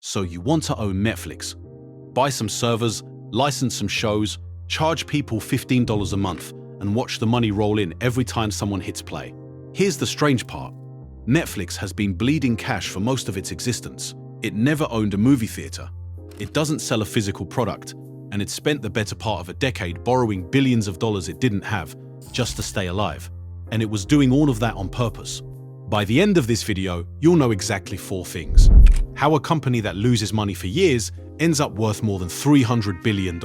So you want to own Netflix. Buy some servers, license some shows, charge people $15 a month, and watch the money roll in every time someone hits play. Here's the strange part. Netflix has been bleeding cash for most of its existence. It never owned a movie theater. It doesn't sell a physical product, and it spent the better part of a decade borrowing billions of dollars it didn't have just to stay alive. And it was doing all of that on purpose. By the end of this video, you'll know exactly 4 things. How a company that loses money for years ends up worth more than $300 billion.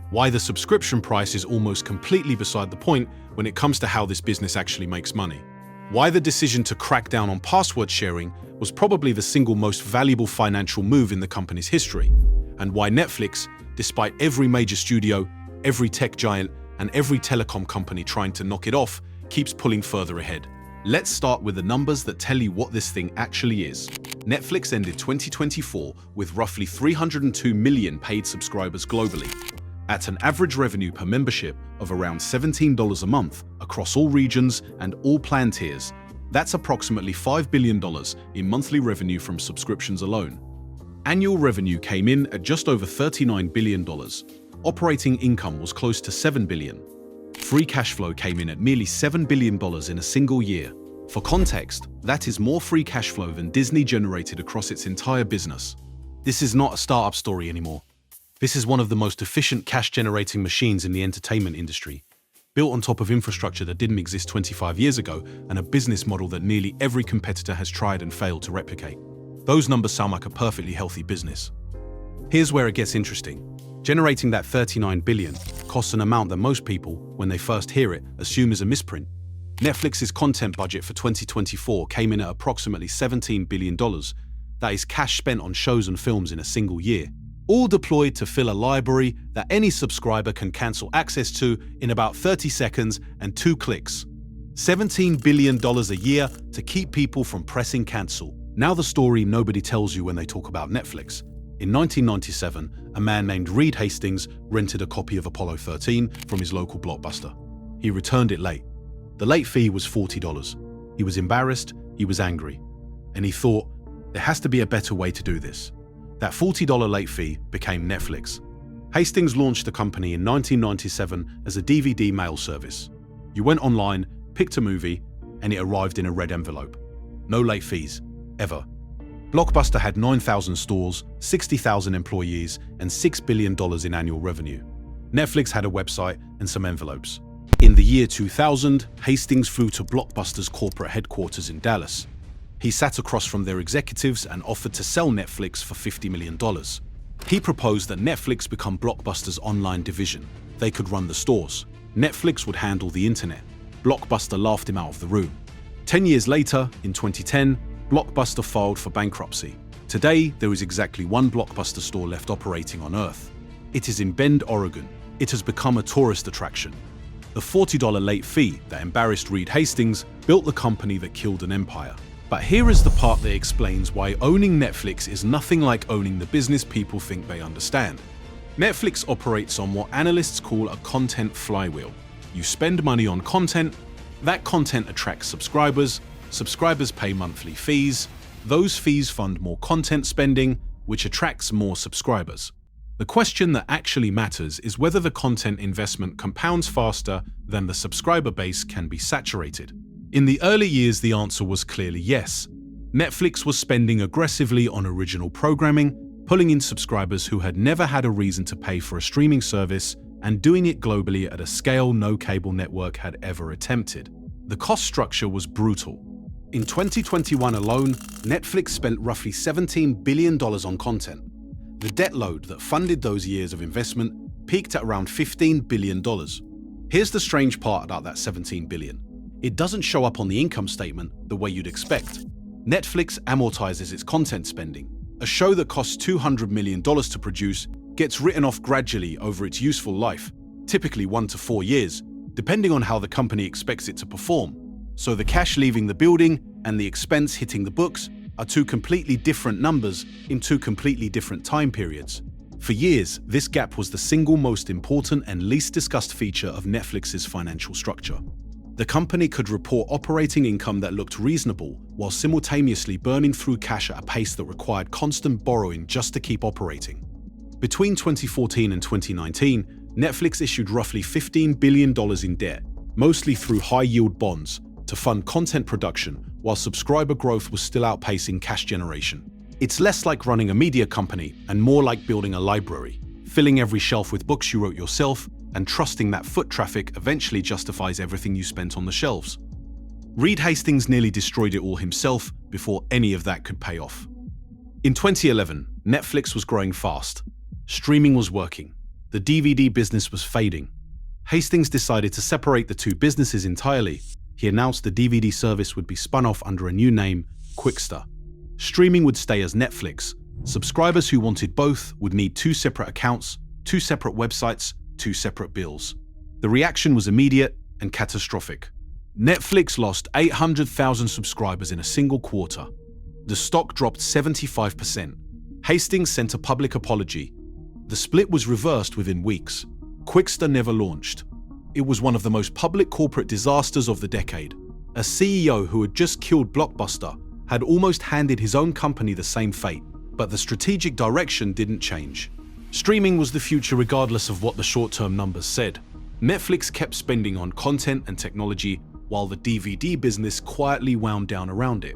Why the subscription price is almost completely beside the point when it comes to how this business actually makes money. Why the decision to crack down on password sharing was probably the single most valuable financial move in the company's history. And why Netflix, despite every major studio, every tech giant, and every telecom company trying to knock it off, keeps pulling further ahead. Let's start with the numbers that tell you what this thing actually is. Netflix ended 2024 with roughly 302 million paid subscribers globally, at an average revenue per membership of around $17 a month across all regions and all plan tiers. That's approximately $5 billion in monthly revenue from subscriptions alone. Annual revenue came in at just over $39 billion. Operating income was close to $7 billion. Free cash flow came in at nearly $7 billion in a single year. For context, that is more free cash flow than Disney generated across its entire business. This is not a startup story anymore. This is one of the most efficient cash-generating machines in the entertainment industry, built on top of infrastructure that didn't exist 25 years ago and a business model that nearly every competitor has tried and failed to replicate. Those numbers sound like a perfectly healthy business. Here's where it gets interesting. Generating that $39 billion costs an amount that most people, when they first hear it, assume is a misprint. Netflix's content budget for 2024 came in at approximately $17 billion. That is cash spent on shows and films in a single year, all deployed to fill a library that any subscriber can cancel access to in about 30 seconds and 2 clicks. $17 billion a year to keep people from pressing cancel. Now the story nobody tells you when they talk about Netflix. In 1997, a man named Hastings rented a copy of Apollo 13 from his local Blockbuster. He returned it late. The late fee was $40. He was embarrassed, he was angry, and he thought, there has to be a better way to do this. That $40 late fee became Netflix. Hastings launched the company in 1997 as a DVD mail service. You went online, picked a movie, and it arrived in a red envelope. No late fees, ever. Blockbuster had 9,000 stores, 60,000 employees, and $6 billion in annual revenue. Netflix had a website and some envelopes. In the year 2000, Hastings flew to Blockbuster's corporate headquarters in Dallas. He sat across from their executives and offered to sell Netflix for $50 million. He proposed that Netflix become Blockbuster's online division. They could run the stores. Netflix would handle the internet. Blockbuster laughed him out of the room. 10 years later, in 2010, Blockbuster filed for bankruptcy. Today, there is exactly one Blockbuster store left operating on Earth. It is in Bend, Oregon. It has become a tourist attraction. The $40 late fee that embarrassed Reed Hastings built the company that killed an empire. But here is the part that explains why owning Netflix is nothing like owning the business people think they understand. Netflix operates on what analysts call a content flywheel. You spend money on content, that content attracts subscribers, subscribers pay monthly fees, those fees fund more content spending, which attracts more subscribers. The question that actually matters is whether the content investment compounds faster than the subscriber base can be saturated. In the early years, the answer was clearly yes. Netflix was spending aggressively on original programming, pulling in subscribers who had never had a reason to pay for a streaming service, and doing it globally at a scale no cable network had ever attempted. The cost structure was brutal. In 2021 alone, Netflix spent roughly $17 billion on content. The debt load that funded those years of investment peaked at around $15 billion. Here's the strange part about that $17 billion. It doesn't show up on the income statement the way you'd expect. Netflix amortizes its content spending. A show that costs $200 million to produce gets written off gradually over its useful life, typically 1 to 4 years, depending on how the company expects it to perform. So the cash leaving the building and the expense hitting the books are 2 completely different numbers in 2 completely different time periods. For years, this gap was the single most important and least discussed feature of Netflix's financial structure. The company could report operating income that looked reasonable while simultaneously burning through cash at a pace that required constant borrowing just to keep operating. Between 2014 and 2019, Netflix issued roughly $15 billion in debt, mostly through high-yield bonds, to fund content production while subscriber growth was still outpacing cash generation. It's less like running a media company and more like building a library, filling every shelf with books you wrote yourself and trusting that foot traffic eventually justifies everything you spent on the shelves. Reed Hastings nearly destroyed it all himself before any of that could pay off. In 2011, Netflix was growing fast. Streaming was working. The DVD business was fading. Hastings decided to separate the two businesses entirely. He announced the DVD service would be spun off under a new name, Quickster. Streaming would stay as Netflix. Subscribers who wanted both would need two separate accounts, two separate websites, two separate bills. The reaction was immediate and catastrophic. Netflix lost 800,000 subscribers in a single quarter. The stock dropped 75%. Hastings sent a public apology. The split was reversed within weeks. Quickster never launched. It was one of the most public corporate disasters of the decade. A CEO who had just killed Blockbuster had almost handed his own company the same fate, but the strategic direction didn't change. Streaming was the future regardless of what the short-term numbers said. Netflix kept spending on content and technology while the DVD business quietly wound down around it.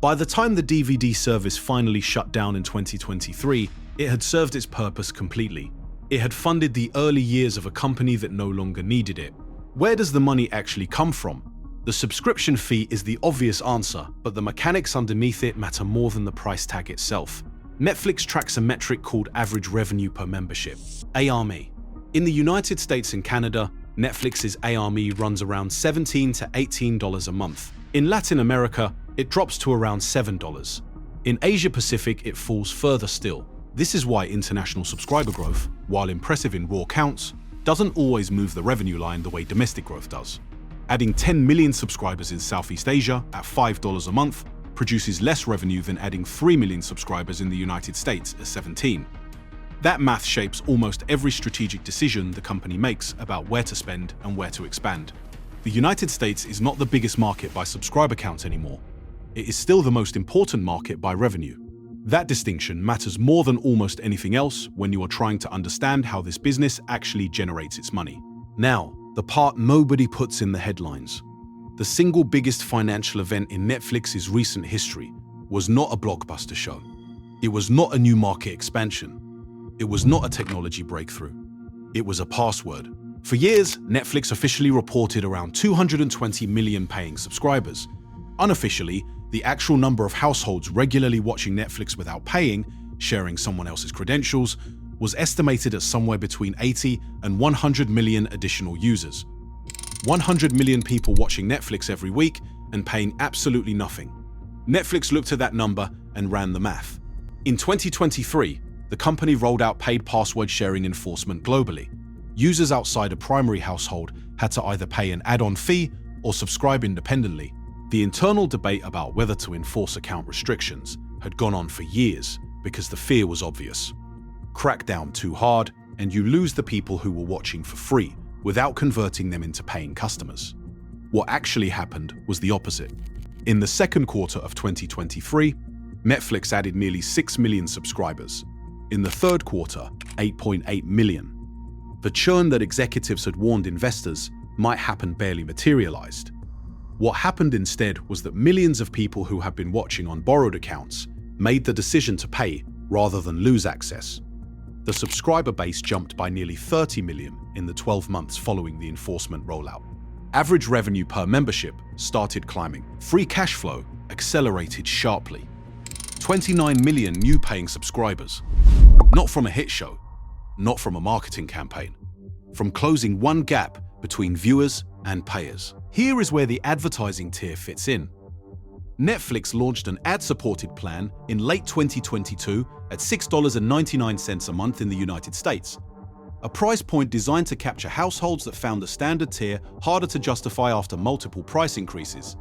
By the time the DVD service finally shut down in 2023, it had served its purpose completely. It had funded the early years of a company that no longer needed it. Where does the money actually come from? The subscription fee is the obvious answer, but the mechanics underneath it matter more than the price tag itself. Netflix tracks a metric called average revenue per membership, ARME. In the United States and Canada, Netflix's ARME runs around $17 to $18 a month. In Latin America, it drops to around $7. In Asia Pacific, it falls further still. This is why international subscriber growth, while impressive in raw counts, doesn't always move the revenue line the way domestic growth does. Adding 10 million subscribers in Southeast Asia at $5 a month produces less revenue than adding 3 million subscribers in the United States at 17. That math shapes almost every strategic decision the company makes about where to spend and where to expand. The United States is not the biggest market by subscriber count anymore. It is still the most important market by revenue. That distinction matters more than almost anything else when you are trying to understand how this business actually generates its money. Now, the part nobody puts in the headlines. The single biggest financial event in Netflix's recent history was not a blockbuster show. It was not a new market expansion. It was not a technology breakthrough. It was a password. For years, Netflix officially reported around 220 million paying subscribers. Unofficially, the actual number of households regularly watching Netflix without paying, sharing someone else's credentials, was estimated at somewhere between 80 and 100 million additional users. 100 million people watching Netflix every week and paying absolutely nothing. Netflix looked at that number and ran the math. In 2023, the company rolled out paid password sharing enforcement globally. Users outside a primary household had to either pay an add-on fee or subscribe independently. The internal debate about whether to enforce account restrictions had gone on for years because the fear was obvious. Crack down too hard and you lose the people who were watching for free without converting them into paying customers. What actually happened was the opposite. In the second quarter of 2023, Netflix added nearly 6 million subscribers. In the third quarter, 8.8 million. The churn that executives had warned investors might happen barely materialized. What happened instead was that millions of people who had been watching on borrowed accounts made the decision to pay rather than lose access. The subscriber base jumped by nearly 30 million in the 12 months following the enforcement rollout. Average revenue per membership started climbing. Free cash flow accelerated sharply. 29 million new paying subscribers. Not from a hit show, not from a marketing campaign, from closing one gap between viewers and payers. Here is where the advertising tier fits in. Netflix launched an ad-supported plan in late 2022 at $6.99 a month in the United States, a price point designed to capture households that found the standard tier harder to justify after multiple price increases.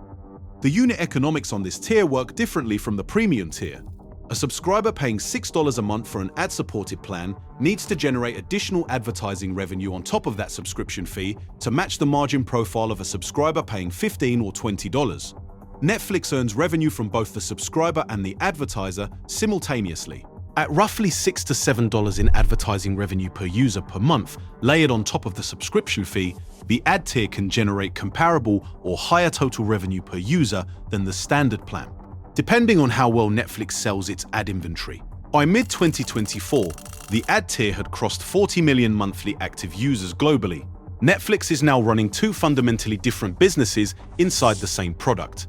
The unit economics on this tier work differently from the premium tier. A subscriber paying $6 a month for an ad-supported plan needs to generate additional advertising revenue on top of that subscription fee to match the margin profile of a subscriber paying $15 or $20. Netflix earns revenue from both the subscriber and the advertiser simultaneously. At roughly $6 to $7 in advertising revenue per user per month, layered on top of the subscription fee, the ad tier can generate comparable or higher total revenue per user than the standard plan, depending on how well Netflix sells its ad inventory. By mid-2024, the ad tier had crossed 40 million monthly active users globally. Netflix is now running two fundamentally different businesses inside the same product: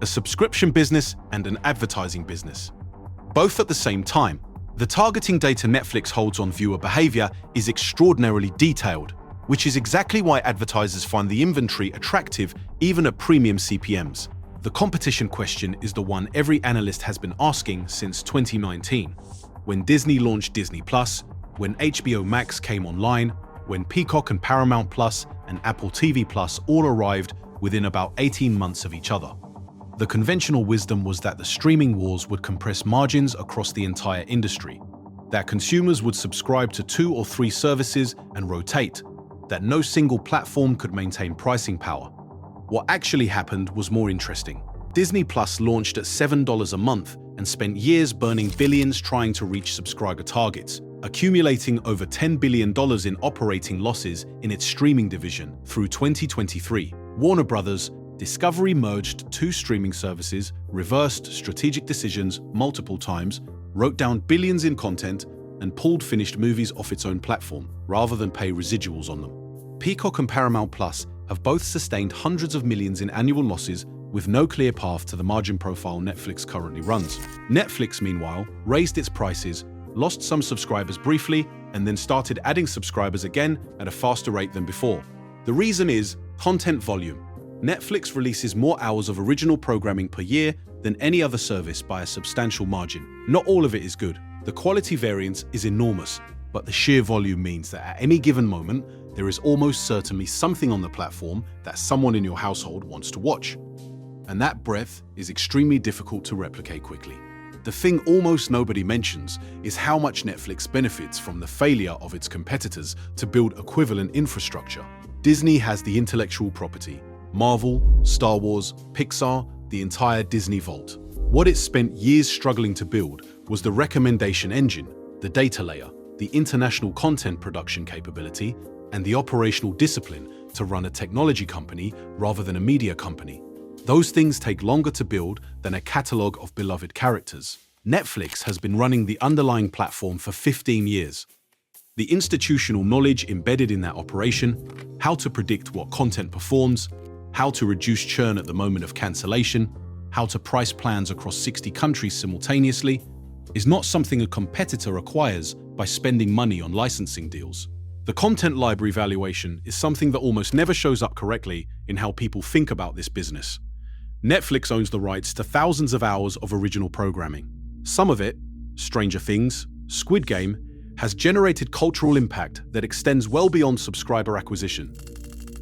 a subscription business and an advertising business, both at the same time. The targeting data Netflix holds on viewer behavior is extraordinarily detailed, which is exactly why advertisers find the inventory attractive even at premium CPMs. The competition question is the one every analyst has been asking since 2019. When Disney launched Disney+, when HBO Max came online, when Peacock and Paramount Plus and Apple TV Plus all arrived within about 18 months of each other. The conventional wisdom was that the streaming wars would compress margins across the entire industry, that consumers would subscribe to 2 or 3 services and rotate, that no single platform could maintain pricing power. What actually happened was more interesting. Disney Plus launched at $7 a month and spent years burning billions trying to reach subscriber targets, accumulating over $10 billion in operating losses in its streaming division. Through 2023, Warner Brothers Discovery merged 2 streaming services, reversed strategic decisions multiple times, wrote down billions in content, and pulled finished movies off its own platform, rather than pay residuals on them. Peacock and Paramount Plus have both sustained hundreds of millions in annual losses with no clear path to the margin profile Netflix currently runs. Netflix, meanwhile, raised its prices, lost some subscribers briefly, and then started adding subscribers again at a faster rate than before. The reason is content volume. Netflix releases more hours of original programming per year than any other service by a substantial margin. Not all of it is good. The quality variance is enormous, but the sheer volume means that at any given moment, there is almost certainly something on the platform that someone in your household wants to watch. And that breadth is extremely difficult to replicate quickly. The thing almost nobody mentions is how much Netflix benefits from the failure of its competitors to build equivalent infrastructure. Disney has the intellectual property. Marvel, Star Wars, Pixar, the entire Disney Vault. What it spent years struggling to build was the recommendation engine, the data layer, the international content production capability, and the operational discipline to run a technology company rather than a media company. Those things take longer to build than a catalog of beloved characters. Netflix has been running the underlying platform for 15 years. The institutional knowledge embedded in that operation, how to predict what content performs, how to reduce churn at the moment of cancellation, how to price plans across 60 countries simultaneously, is not something a competitor acquires by spending money on licensing deals. The content library valuation is something that almost never shows up correctly in how people think about this business. Netflix owns the rights to thousands of hours of original programming. Some of it, Stranger Things, Squid Game, has generated cultural impact that extends well beyond subscriber acquisition.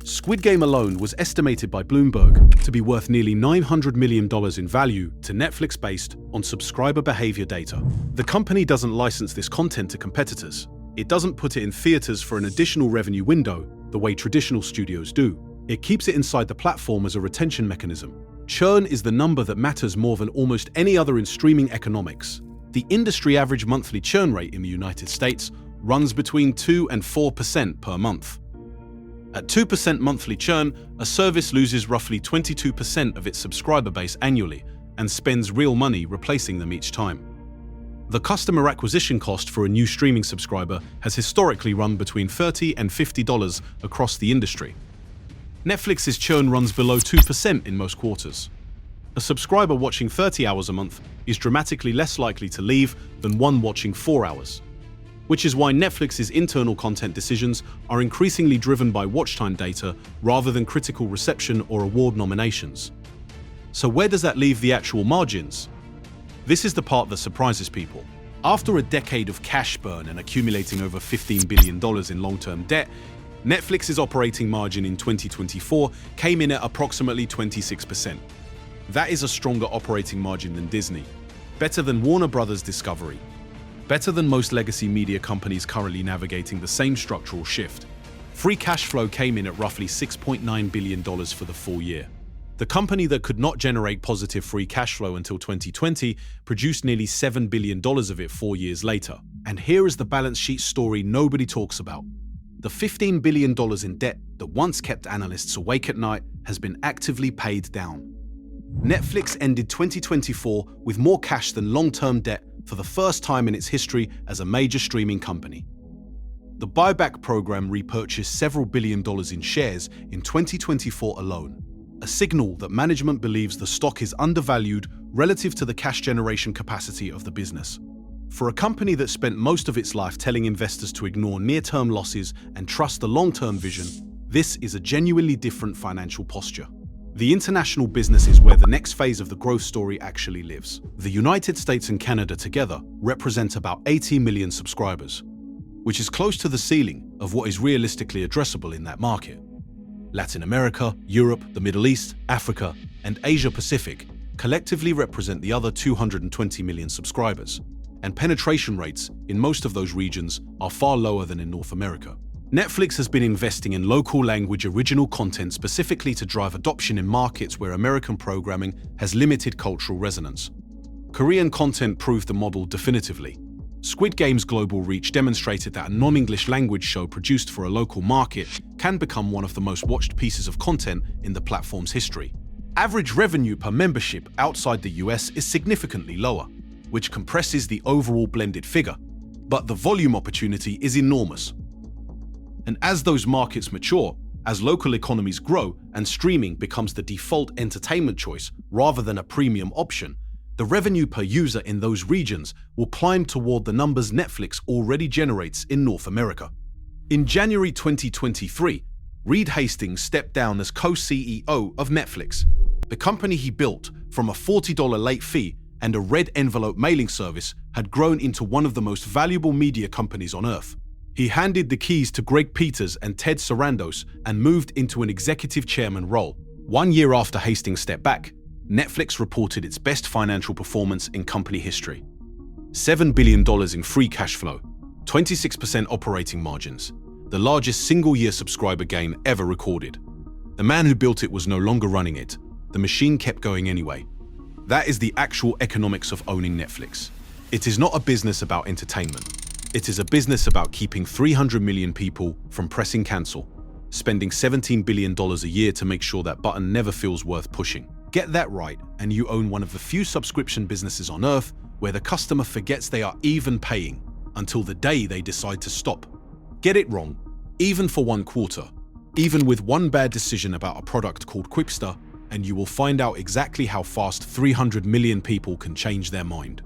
Squid Game alone was estimated by Bloomberg to be worth nearly $900 million in value to Netflix based on subscriber behavior data. The company doesn't license this content to competitors. It doesn't put it in theaters for an additional revenue window the way traditional studios do. It keeps it inside the platform as a retention mechanism. Churn is the number that matters more than almost any other in streaming economics. The industry average monthly churn rate in the United States runs between 2 and 4% per month. At 2% monthly churn, a service loses roughly 22% of its subscriber base annually and spends real money replacing them each time. The customer acquisition cost for a new streaming subscriber has historically run between $30 and $50 across the industry. Netflix's churn runs below 2% in most quarters. A subscriber watching 30 hours a month is dramatically less likely to leave than one watching 4 hours. Which is why Netflix's internal content decisions are increasingly driven by watch time data rather than critical reception or award nominations. So where does that leave the actual margins? This is the part that surprises people. After a decade of cash burn and accumulating over $15 billion in long-term debt, Netflix's operating margin in 2024 came in at approximately 26%. That is a stronger operating margin than Disney. better than Warner Brothers Discovery, better than most legacy media companies currently navigating the same structural shift. Free cash flow came in at roughly $6.9 billion for the full year. The company that could not generate positive free cash flow until 2020 produced nearly $7 billion of it 4 years later. And here is the balance sheet story nobody talks about. The $15 billion in debt that once kept analysts awake at night has been actively paid down. Netflix ended 2024 with more cash than long-term debt for the first time in its history as a major streaming company. The buyback program repurchased several $billion in shares in 2024 alone, a signal that management believes the stock is undervalued relative to the cash generation capacity of the business. For a company that spent most of its life telling investors to ignore near-term losses and trust the long-term vision, this is a genuinely different financial posture. The international business is where the next phase of the growth story actually lives. The United States and Canada together represent about 80 million subscribers, which is close to the ceiling of what is realistically addressable in that market. Latin America, Europe, the Middle East, Africa, and Asia Pacific collectively represent the other 220 million subscribers, and penetration rates in most of those regions are far lower than in North America. Netflix has been investing in local language original content specifically to drive adoption in markets where American programming has limited cultural resonance. Korean content proved the model definitively. Squid Game's global reach demonstrated that a non-English language show produced for a local market can become one of the most watched pieces of content in the platform's history. Average revenue per membership outside the US is significantly lower, which compresses the overall blended figure, but the volume opportunity is enormous. And as those markets mature, as local economies grow and streaming becomes the default entertainment choice rather than a premium option, the revenue per user in those regions will climb toward the numbers Netflix already generates in North America. In January 2023, Reed Hastings stepped down as co-CEO of Netflix. The company he built from a $40 late fee and a red envelope mailing service had grown into one of the most valuable media companies on earth. He handed the keys to Greg Peters and Ted Sarandos and moved into an executive chairman role. 1 year after Hastings stepped back, Netflix reported its best financial performance in company history. $7 billion in free cash flow, 26% operating margins, the largest single-year subscriber gain ever recorded. The man who built it was no longer running it. The machine kept going anyway. That is the actual economics of owning Netflix. It is not a business about entertainment. It is a business about keeping 300 million people from pressing cancel, spending $17 billion a year to make sure that button never feels worth pushing. Get that right, and you own one of the few subscription businesses on earth where the customer forgets they are even paying until the day they decide to stop. Get it wrong, even for 1 quarter, even with one bad decision about a product called Quipster, and you will find out exactly how fast 300 million people can change their mind.